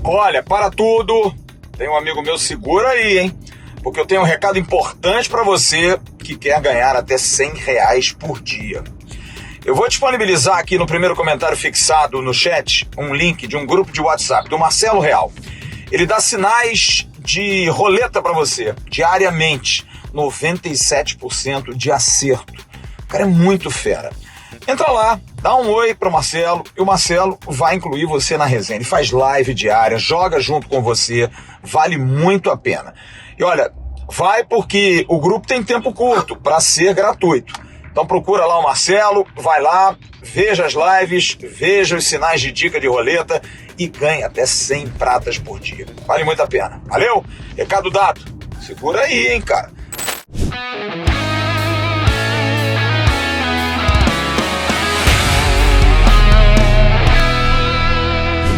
Olha, para tudo, tem um amigo meu, segura aí, hein? Porque eu tenho um recado importante para você que quer ganhar até R$100 por dia. Eu vou disponibilizar aqui no primeiro comentário fixado no chat um link de um grupo de WhatsApp do Marcelo Real. Ele dá sinais de roleta para você, diariamente, 97% de acerto. O cara é muito fera. Entra lá, dá um oi pro Marcelo e o Marcelo vai incluir você na resenha. Ele faz live diária, joga junto com você, vale muito a pena. E olha, vai porque o grupo tem tempo curto para ser gratuito. Então procura lá o Marcelo, vai lá, veja as lives, veja os sinais de dica de roleta e ganha até 100 pratas por dia. Vale muito a pena. Valeu? Recado dado. Segura aí, hein, cara.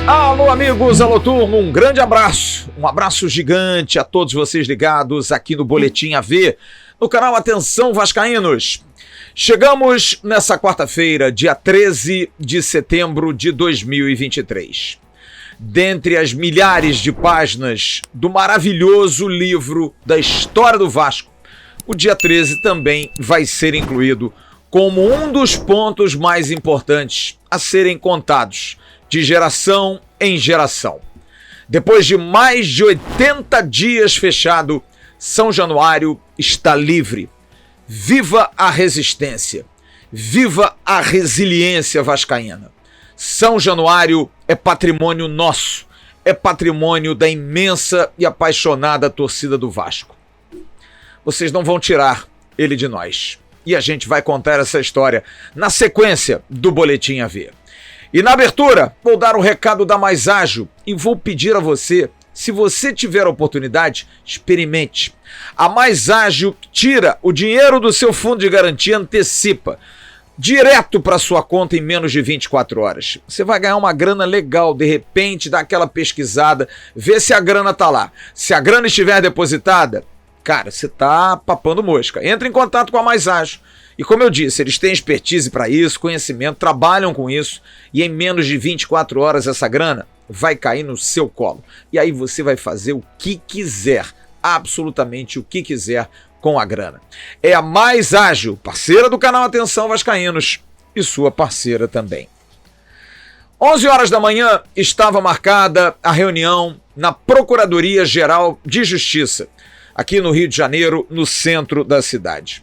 Alô, amigos, alô, turma, um grande abraço, um abraço gigante a todos vocês ligados aqui no Boletim AV, no canal Atenção Vascaínos. Chegamos nessa quarta-feira, dia 13 de setembro de 2023. Dentre as milhares de páginas do maravilhoso livro da história do Vasco, o dia 13 também vai ser incluído como um dos pontos mais importantes a serem contados de geração em geração. Depois de mais de 80 dias fechado, São Januário está livre. Viva a resistência! Viva a resiliência vascaína! São Januário é patrimônio nosso, é patrimônio da imensa e apaixonada torcida do Vasco. Vocês não vão tirar ele de nós. E a gente vai contar essa história na sequência do Boletim AV. E na abertura, vou dar um recado da Mais Ágil e vou pedir a você, se você tiver a oportunidade, experimente. A Mais Ágil tira o dinheiro do seu fundo de garantia, antecipa direto para sua conta em menos de 24 horas. Você vai ganhar uma grana legal, de repente, dá aquela pesquisada, vê se a grana tá lá. Se a grana estiver depositada, cara, você tá papando mosca. Entra em contato com a Mais Ágil. E como eu disse, eles têm expertise para isso, conhecimento, trabalham com isso, e em menos de 24 horas essa grana vai cair no seu colo. E aí você vai fazer o que quiser, absolutamente o que quiser com a grana. É a Mais Ágil, parceira do canal Atenção Vascaínos e sua parceira também. 11 horas da manhã estava marcada a reunião na Procuradoria-Geral de Justiça, aqui no Rio de Janeiro, no centro da cidade.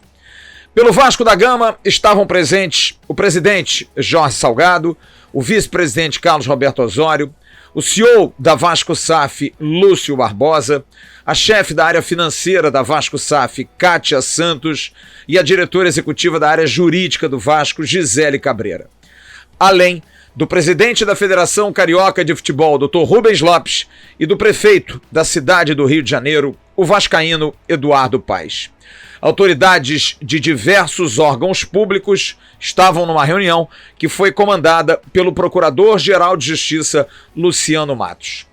Pelo Vasco da Gama estavam presentes o presidente Jorge Salgado, o vice-presidente Carlos Roberto Osório, o CEO da Vasco SAF, Lúcio Barbosa, a chefe da área financeira da Vasco SAF, Kátia Santos, e a diretora executiva da área jurídica do Vasco, Gisele Cabreira. Além do presidente da Federação Carioca de Futebol, Dr. Rubens Lopes, e do prefeito da cidade do Rio de Janeiro, o vascaíno Eduardo Paes. Autoridades de diversos órgãos públicos estavam numa reunião que foi comandada pelo Procurador-Geral de Justiça, Luciano Matos.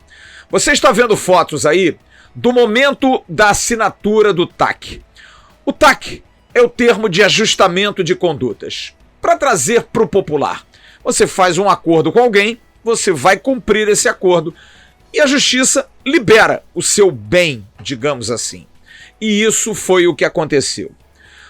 Você está vendo fotos aí do momento da assinatura do TAC. O TAC é o termo de ajustamento de condutas. Para trazer para o popular, você faz um acordo com alguém, você vai cumprir esse acordo e a justiça libera o seu bem, digamos assim. E isso foi o que aconteceu.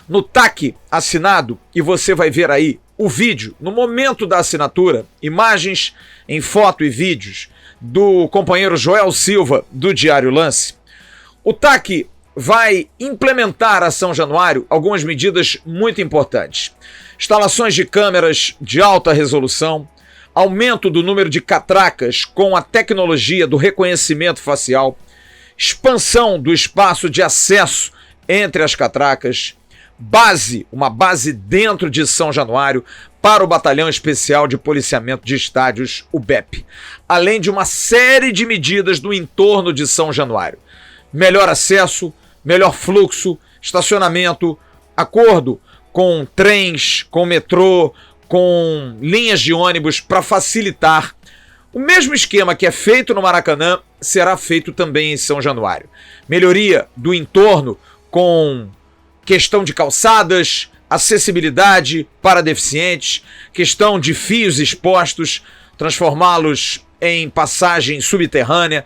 No TAC assinado, e você vai ver aí o vídeo, no momento da assinatura, imagens em foto e vídeos do companheiro Joel Silva, do Diário Lance, o TAC vai implementar a São Januário algumas medidas muito importantes. Instalações de câmeras de alta resolução, aumento do número de catracas com a tecnologia do reconhecimento facial, expansão do espaço de acesso entre as catracas, uma base dentro de São Januário para o Batalhão Especial de Policiamento de Estádios, o BEP, além de uma série de medidas no entorno de São Januário. Melhor acesso, melhor fluxo, estacionamento, acordo com trens, com metrô, com linhas de ônibus para facilitar. O mesmo esquema que é feito no Maracanã será feito também em São Januário. Melhoria do entorno com questão de calçadas, acessibilidade para deficientes, questão de fios expostos, transformá-los em passagem subterrânea.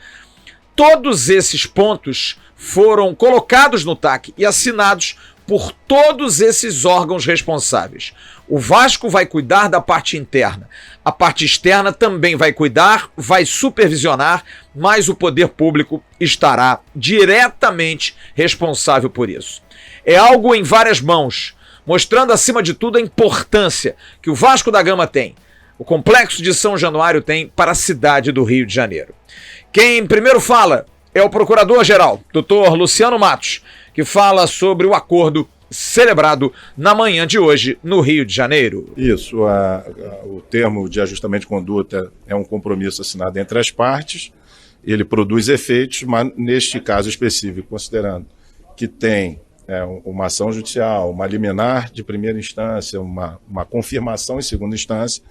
Todos esses pontos foram colocados no TAC e assinados por todos esses órgãos responsáveis. O Vasco vai cuidar da parte interna. A parte externa também vai cuidar, vai supervisionar, mas o poder público estará diretamente responsável por isso. É algo em várias mãos, mostrando acima de tudo a importância que o Vasco da Gama tem, o Complexo de São Januário tem para a cidade do Rio de Janeiro. Quem primeiro fala é o Procurador-Geral, Dr. Luciano Matos, que fala sobre o acordo celebrado na manhã de hoje no Rio de Janeiro. Isso, o termo de ajustamento de conduta é um compromisso assinado entre as partes, ele produz efeitos, mas neste caso específico, considerando que tem uma ação judicial, uma liminar de primeira instância, uma confirmação em segunda instância,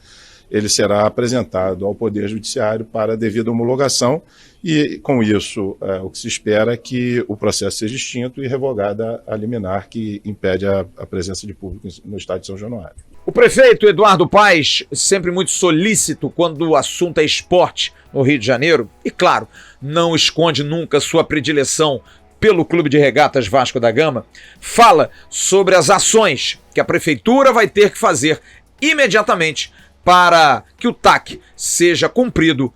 ele será apresentado ao Poder Judiciário para devida homologação e, com isso, o que se espera é que o processo seja extinto e revogada a liminar que impede a presença de público no Estádio de São Januário. O prefeito Eduardo Paes, sempre muito solícito quando o assunto é esporte no Rio de Janeiro, e, claro, não esconde nunca sua predileção pelo Clube de Regatas Vasco da Gama, fala sobre as ações que a prefeitura vai ter que fazer imediatamente para que o TAC seja cumprido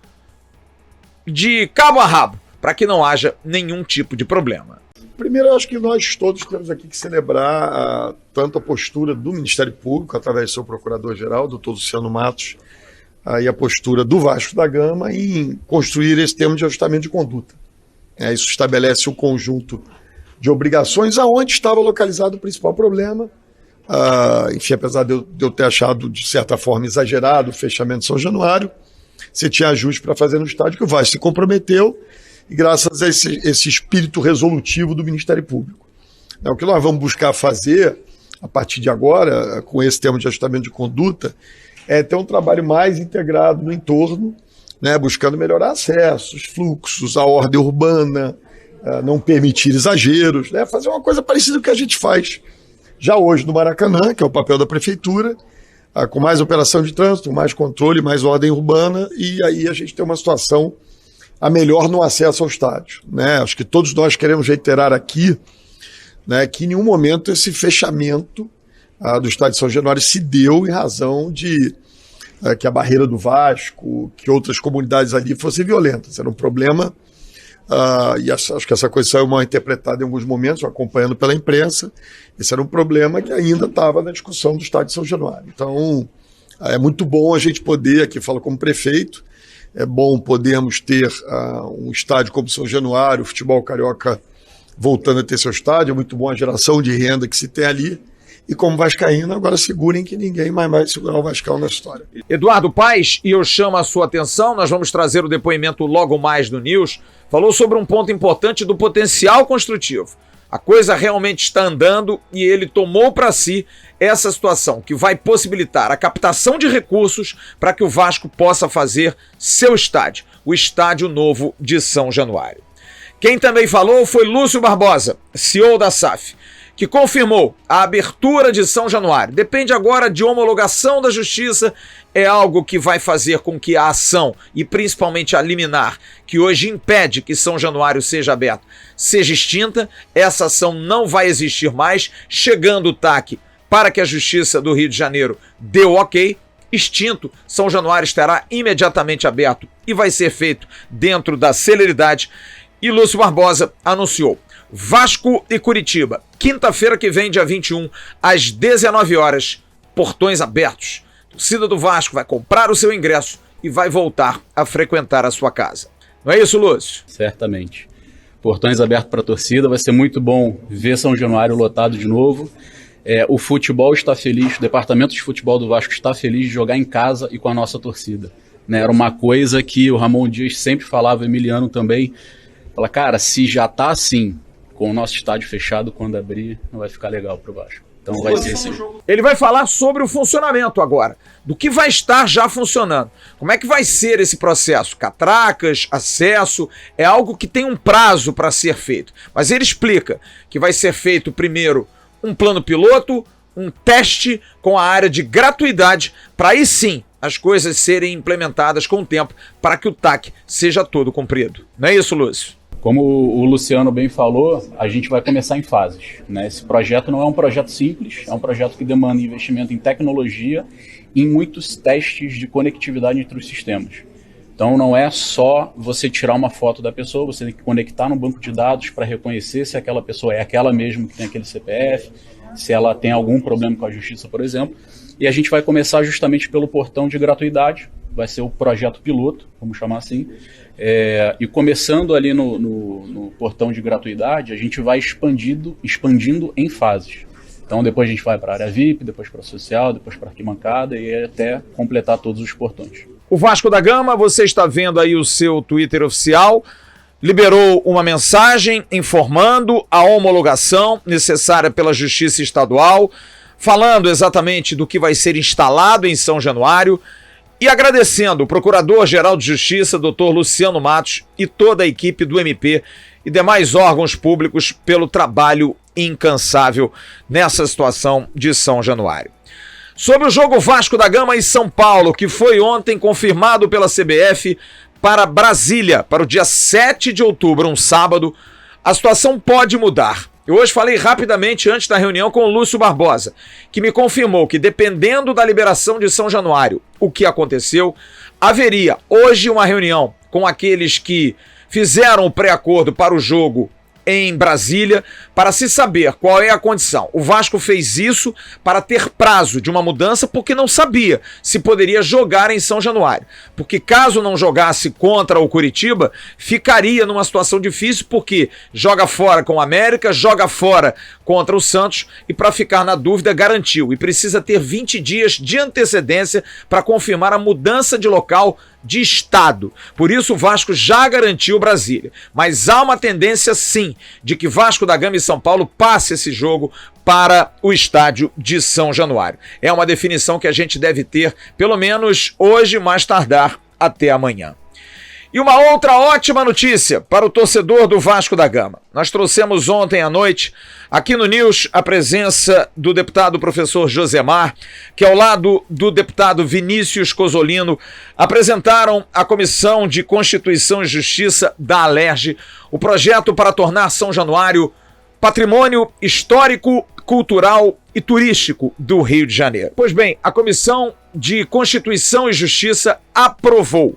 de cabo a rabo, para que não haja nenhum tipo de problema. Primeiro, eu acho que nós todos temos aqui que celebrar tanto a postura do Ministério Público, através do seu Procurador-Geral, doutor Luciano Matos, e a postura do Vasco da Gama em construir esse termo de ajustamento de conduta. Isso estabelece um conjunto de obrigações aonde estava localizado o principal problema. Enfim, apesar de eu ter achado, de certa forma, exagerado o fechamento de São Januário, você tinha ajuste para fazer no estádio, que o Vasco se comprometeu, e graças a esse espírito resolutivo do Ministério Público. O que nós vamos buscar fazer, a partir de agora, com esse termo de ajustamento de conduta, é ter um trabalho mais integrado no entorno, buscando melhorar acessos, fluxos, a ordem urbana, não permitir exageros, fazer uma coisa parecida com o que a gente faz já hoje no Maracanã, que é o papel da prefeitura, com mais operação de trânsito, mais controle, mais ordem urbana, e aí a gente tem uma situação a melhor no acesso ao estádio. Acho que todos nós queremos reiterar aqui que em nenhum momento esse fechamento do estádio de São Januário se deu em razão de que a barreira do Vasco, que outras comunidades ali fossem violentas. Era um problema, e acho que essa coisa saiu mal interpretada em alguns momentos, acompanhando pela imprensa. Esse era um problema que ainda estava na discussão do estádio de São Januário. Então, é muito bom a gente poder, aqui falo como prefeito, é bom podermos ter um estádio como São Januário, o futebol carioca voltando a ter seu estádio, é muito bom a geração de renda que se tem ali. E como vascaíno, agora segurem que ninguém mais vai segurar o Vascão na história. Eduardo Paes, e eu chamo a sua atenção, nós vamos trazer o depoimento logo mais do News, falou sobre um ponto importante do potencial construtivo. A coisa realmente está andando e ele tomou para si essa situação, que vai possibilitar a captação de recursos para que o Vasco possa fazer seu estádio, o Estádio Novo de São Januário. Quem também falou foi Lúcio Barbosa, CEO da SAF, que confirmou a abertura de São Januário. Depende agora de homologação da Justiça, é algo que vai fazer com que a ação, e principalmente a liminar, que hoje impede que São Januário seja aberto, seja extinta. Essa ação não vai existir mais, chegando o TAC para que a Justiça do Rio de Janeiro dê o ok. Extinto, São Januário estará imediatamente aberto e vai ser feito dentro da celeridade. E Lúcio Barbosa anunciou: Vasco e Curitiba, quinta-feira que vem, dia 21, às 19 horas, portões abertos. A torcida do Vasco vai comprar o seu ingresso e vai voltar a frequentar a sua casa. Não é isso, Lúcio? Certamente. Portões abertos para a torcida, vai ser muito bom ver São Januário lotado de novo. O futebol está feliz, o departamento de futebol do Vasco está feliz de jogar em casa e com a nossa torcida. Era uma coisa que o Ramon Dias sempre falava, o Emiliano também. Fala, cara, se já tá assim, com o nosso estádio fechado, quando abrir, não vai ficar legal pro Vasco. Então vai ser esse jogo. Ele vai falar sobre o funcionamento agora, do que vai estar já funcionando. Como é que vai ser esse processo? Catracas, acesso, é algo que tem um prazo para ser feito. Mas ele explica que vai ser feito primeiro um plano piloto, um teste com a área de gratuidade para aí sim as coisas serem implementadas com o tempo para que o TAC seja todo cumprido. Não é isso, Lúcio? Como o Luciano bem falou, a gente vai começar em fases, né? Esse projeto não é um projeto simples, é um projeto que demanda investimento em tecnologia e em muitos testes de conectividade entre os sistemas. Então não é só você tirar uma foto da pessoa, você tem que conectar no banco de dados para reconhecer se aquela pessoa é aquela mesmo que tem aquele CPF, se ela tem algum problema com a justiça, por exemplo. E a gente vai começar justamente pelo portão de gratuidade, vai ser o projeto piloto, vamos chamar assim. E começando ali no portão de gratuidade, a gente vai expandindo em fases. Então depois a gente vai para a área VIP, depois para a social, depois para a arquibancada e até completar todos os portões. O Vasco da Gama, você está vendo aí o seu Twitter oficial, liberou uma mensagem informando a homologação necessária pela Justiça Estadual, falando exatamente do que vai ser instalado em São Januário e agradecendo o Procurador-Geral de Justiça, Dr. Luciano Matos, e toda a equipe do MP e demais órgãos públicos pelo trabalho incansável nessa situação de São Januário. Sobre o jogo Vasco da Gama e São Paulo, que foi ontem confirmado pela CBF para Brasília, para o dia 7 de outubro, um sábado, a situação pode mudar. Eu hoje falei rapidamente antes da reunião com o Lúcio Barbosa, que me confirmou que dependendo da liberação de São Januário, o que aconteceu, haveria hoje uma reunião com aqueles que fizeram o pré-acordo para o jogo em Brasília, para se saber qual é a condição. O Vasco fez isso para ter prazo de uma mudança porque não sabia se poderia jogar em São Januário. Porque caso não jogasse contra o Curitiba, ficaria numa situação difícil porque joga fora com o América, joga fora contra o Santos e para ficar na dúvida garantiu. E precisa ter 20 dias de antecedência para confirmar a mudança de local de estado. Por isso o Vasco já garantiu Brasília. Mas há uma tendência sim de que Vasco da Gama e São Paulo passe esse jogo para o estádio de São Januário. É uma definição que a gente deve ter pelo menos hoje, mais tardar até amanhã. E uma outra ótima notícia para o torcedor do Vasco da Gama. Nós trouxemos ontem à noite, aqui no News, a presença do deputado professor Josemar, que ao lado do deputado Vinícius Cosolino, apresentaram à Comissão de Constituição e Justiça da Alerj o projeto para tornar São Januário patrimônio histórico, cultural e turístico do Rio de Janeiro. Pois bem, a Comissão de Constituição e Justiça aprovou.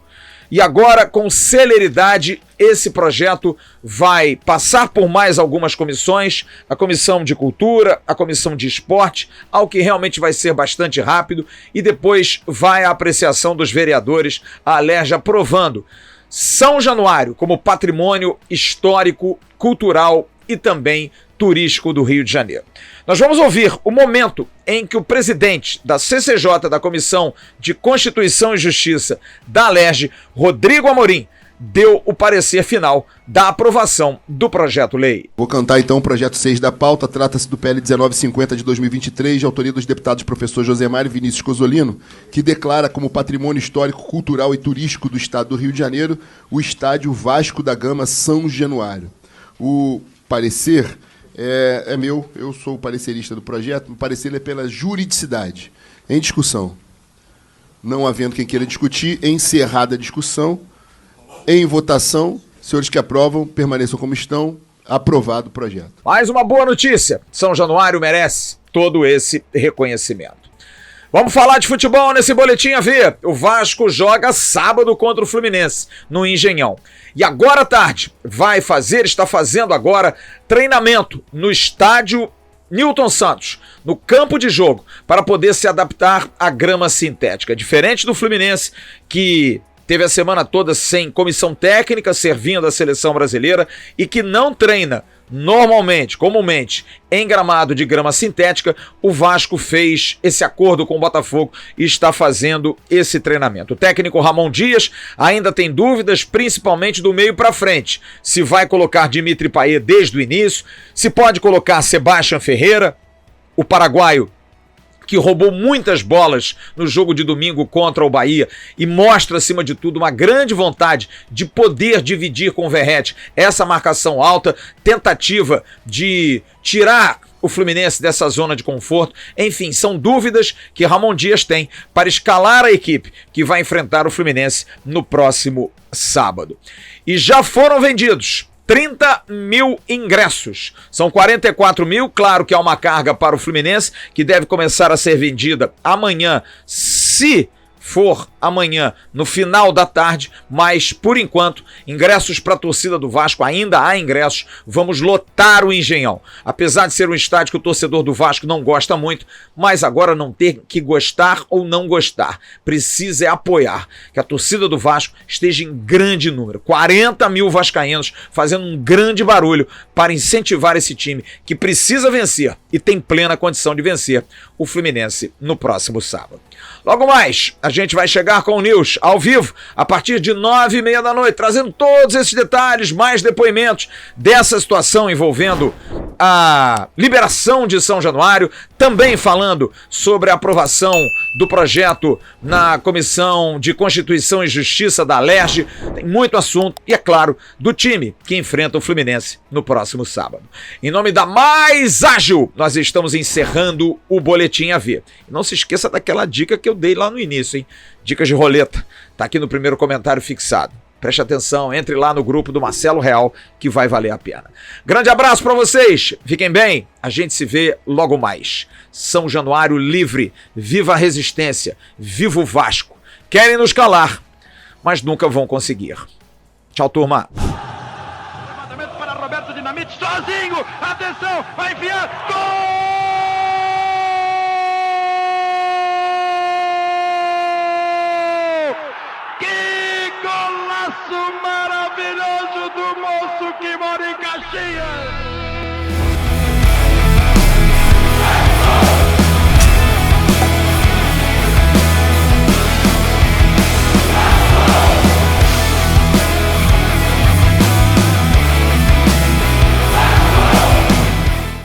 E agora, com celeridade, esse projeto vai passar por mais algumas comissões, a Comissão de Cultura, a Comissão de Esporte, algo que realmente vai ser bastante rápido, e depois vai a apreciação dos vereadores, a Alerj aprovando São Januário como patrimônio histórico, cultural e também turístico do Rio de Janeiro. Nós vamos ouvir o momento em que o presidente da CCJ, da Comissão de Constituição e Justiça da Alerj, Rodrigo Amorim, deu o parecer final da aprovação do projeto-lei. Vou cantar então o projeto 6 da pauta. Trata-se do PL 1950 de 2023, de autoria dos deputados professor Josemar e Vinícius Cosolino, que declara como patrimônio histórico, cultural e turístico do estado do Rio de Janeiro o estádio Vasco da Gama São Januário. O parecer é meu, eu sou o parecerista do projeto, o parecer é pela juridicidade. Em discussão. Não havendo quem queira discutir, encerrada a discussão, em votação, senhores que aprovam, permaneçam como estão, aprovado o projeto. Mais uma boa notícia, São Januário merece todo esse reconhecimento. Vamos falar de futebol nesse Boletim AV. O Vasco joga sábado contra o Fluminense, no Engenhão. E agora à tarde está fazendo agora treinamento no estádio Newton Santos, no campo de jogo, para poder se adaptar à grama sintética. Diferente do Fluminense, que teve a semana toda sem comissão técnica, servindo a seleção brasileira e que não treina comumente, em gramado de grama sintética, o Vasco fez esse acordo com o Botafogo e está fazendo esse treinamento. O técnico Ramon Dias ainda tem dúvidas, principalmente do meio para frente. Se vai colocar Dimitri Payet desde o início, se pode colocar Sebastião Ferreira, o paraguaio, que roubou muitas bolas no jogo de domingo contra o Bahia e mostra, acima de tudo, uma grande vontade de poder dividir com o Verratti essa marcação alta, tentativa de tirar o Fluminense dessa zona de conforto? Enfim, são dúvidas que Ramon Dias tem para escalar a equipe que vai enfrentar o Fluminense no próximo sábado. E já foram vendidos 30 mil ingressos. São 44 mil, claro que há uma carga para o Fluminense, que deve começar a ser vendida amanhã, se for amanhã, no final da tarde, mas, por enquanto, ingressos para a torcida do Vasco, ainda há ingressos, vamos lotar o Engenhão. Apesar de ser um estádio que o torcedor do Vasco não gosta muito, mas agora não tem que gostar ou não gostar, precisa é apoiar, que a torcida do Vasco esteja em grande número, 40 mil vascaínos fazendo um grande barulho para incentivar esse time que precisa vencer e tem plena condição de vencer o Fluminense no próximo sábado. Logo mais, a gente vai chegar com o News ao vivo, a partir de 9h30 da noite, trazendo todos esses detalhes, mais depoimentos dessa situação envolvendo a liberação de São Januário, também falando sobre a aprovação do projeto na Comissão de Constituição e Justiça da Alerj. Tem muito assunto e, é claro, do time que enfrenta o Fluminense no próximo sábado. Em nome da Mais Ágil, nós estamos encerrando o Boletim AV. E não se esqueça daquela dica que eu dei lá no início, hein? Dicas de roleta. Tá aqui no primeiro comentário fixado. Preste atenção, entre lá no grupo do Marcelo Real, que vai valer a pena. Grande abraço para vocês, fiquem bem, a gente se vê logo mais. São Januário livre, viva a resistência, viva o Vasco. Querem nos calar, mas nunca vão conseguir. Tchau, turma. Levantamento para Roberto Dinamite, sozinho, atenção, vai enfiar, gol! Maravilhoso do moço que mora em Caxias!